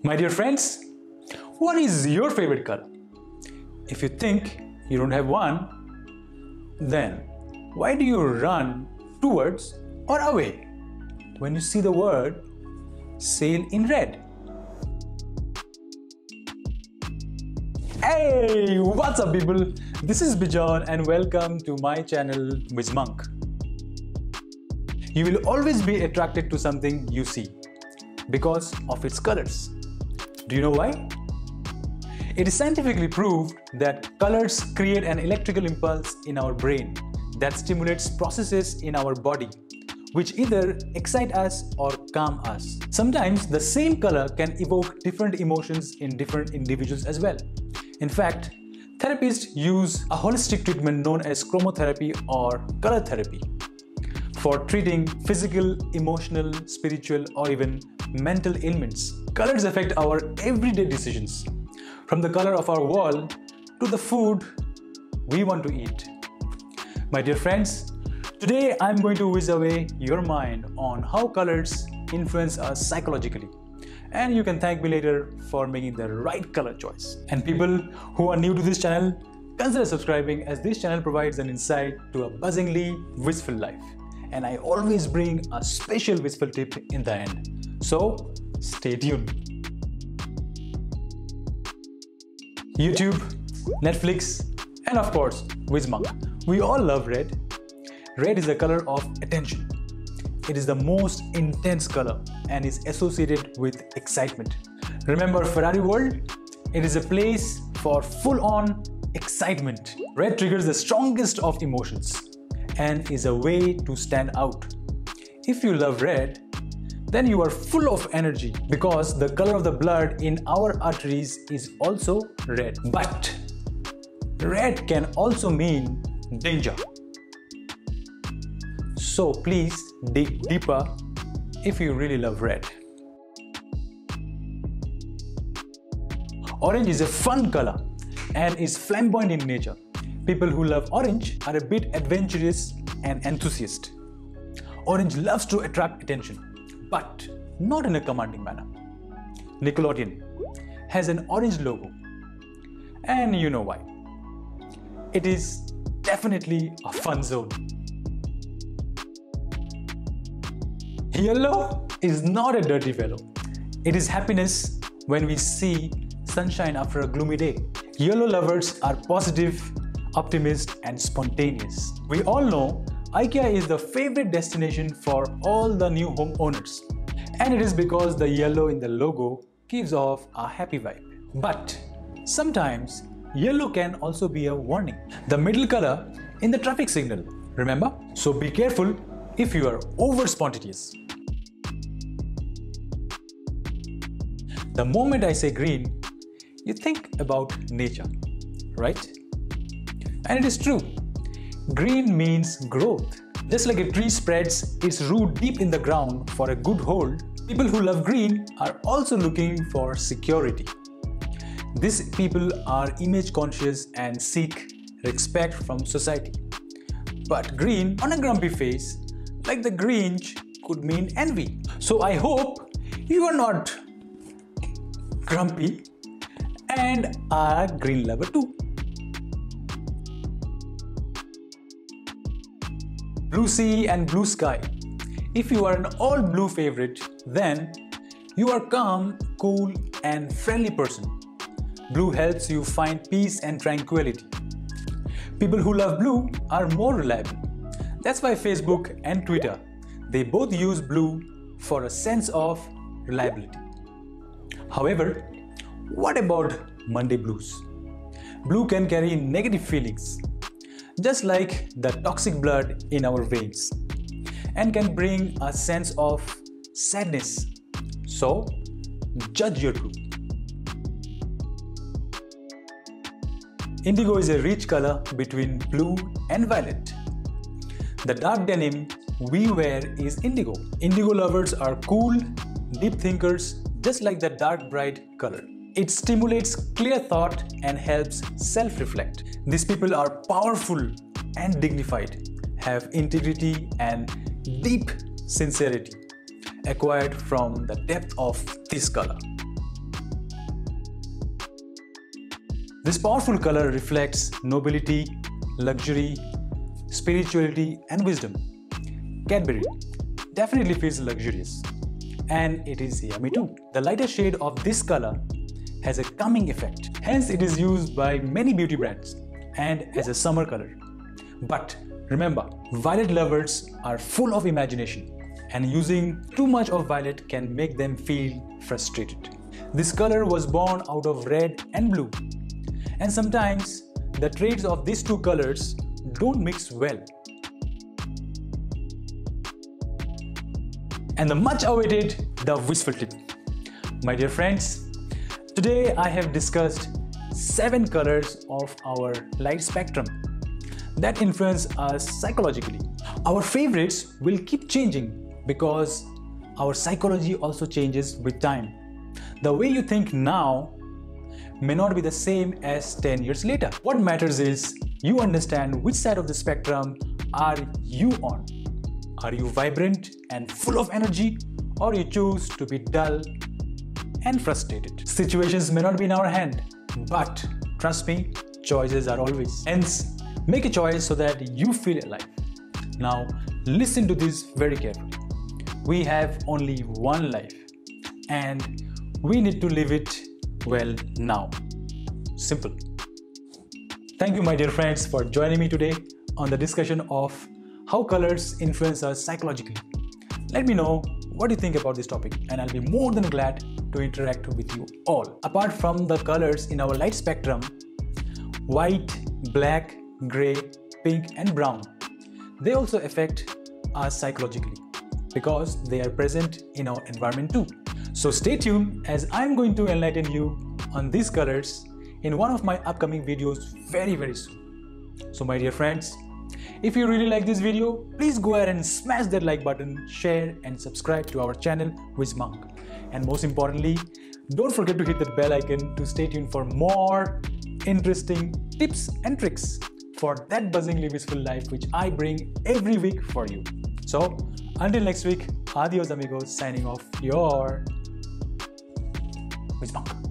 My dear friends, what is your favorite color? If you think you don't have one, then why do you run towards or away when you see the word sail in red? Hey, what's up people? This is Bijan and welcome to my channel WhizMonk. You will always be attracted to something you see because of its colors. Do you know why? It is scientifically proved that colors create an electrical impulse in our brain that stimulates processes in our body, which either excite us or calm us. Sometimes the same color can evoke different emotions in different individuals as well. In fact, therapists use a holistic treatment known as chromotherapy or color therapy for treating physical, emotional, spiritual, or even mental ailments. Colors affect our everyday decisions, from the color of our wall to the food we want to eat. My dear friends, today I'm going to whiz away your mind on how colors influence us psychologically. And you can thank me later for making the right color choice. And people who are new to this channel, consider subscribing as this channel provides an insight to a buzzingly whizful life. And I always bring a special whizful tip in the end. So stay tuned. YouTube, Netflix, and of course WhizMonk. We all love red. Red is the color of attention. It is the most intense color and is associated with excitement. Remember Ferrari World? It is a place for full-on excitement. Red triggers the strongest of emotions and is a way to stand out. If you love red, then you are full of energy because the color of the blood in our arteries is also red. But red can also mean danger. So please dig deeper if you really love red. Orange is a fun color and is flamboyant in nature. People who love orange are a bit adventurous and enthusiast. Orange loves to attract attention, but not in a commanding manner. Nickelodeon has an orange logo, and you know why. It is definitely a fun zone. Yellow is not a dirty fellow. It is happiness when we see sunshine after a gloomy day. Yellow lovers are positive, optimist, and spontaneous. We all know IKEA is the favorite destination for all the new home owners. And it is because the yellow in the logo gives off a happy vibe. But sometimes yellow can also be a warning. The middle color in the traffic signal, remember? So be careful if you are over spontaneous. The moment I say green, you think about nature, right? And it is true. Green means growth. Just like a tree spreads its root deep in the ground for a good hold, people who love green are also looking for security. These people are image conscious and seek respect from society. But green on a grumpy face, like the Grinch, could mean envy. So I hope you are not grumpy and are a green lover too. Blue sea and blue sky. If you are an all blue favorite, then you are calm, cool, and friendly person. Blue helps you find peace and tranquility. People who love blue are more reliable. That's why Facebook and Twitter, they both use blue for a sense of reliability. However, what about Monday blues? Blue can carry negative feelings, just like the toxic blood in our veins, and can bring a sense of sadness. So, judge your blue. Indigo is a rich color between blue and violet. The dark denim we wear is indigo. Indigo lovers are cool, deep thinkers, just like the dark bright color. It stimulates clear thought and helps self-reflect. These people are powerful and dignified, have integrity and deep sincerity acquired from the depth of this color. This powerful color reflects nobility, luxury, spirituality, and wisdom. Cadbury definitely feels luxurious, and it is yummy too. The lighter shade of this color has a calming effect, hence it is used by many beauty brands and as a summer color. But remember, violet lovers are full of imagination, and using too much of violet can make them feel frustrated. This color was born out of red and blue, and sometimes the traits of these two colors don't mix well. And the much awaited the Whizful tip. My dear friends, today I have discussed 7 colors of our light spectrum that influence us psychologically. Our favorites will keep changing because our psychology also changes with time. The way you think now may not be the same as 10 years later. What matters is you understand which side of the spectrum are you on. Are you vibrant and full of energy, or you choose to be dull and frustrated? Situations may not be in our hand, but trust me, choices are always. Hence, make a choice so that you feel alive. Now, listen to this very carefully. We have only one life, and we need to live it well now. Simple. Thank you, my dear friends, for joining me today on the discussion of how colors influence us psychologically. Let me know what you think about this topic, and I'll be more than glad to interact with you all. Apart from the colors in our light spectrum, white, black, gray, pink, and brown, they also affect us psychologically because they are present in our environment too. So stay tuned, as I'm going to enlighten you on these colors in one of my upcoming videos very soon. So my dear friends, if you really like this video, please go ahead and smash that like button, share and subscribe to our channel WhizMonk. And most importantly, don't forget to hit that bell icon to stay tuned for more interesting tips and tricks for that buzzingly blissful life which I bring every week for you. So until next week, adios amigos, signing off, your WhizMonk.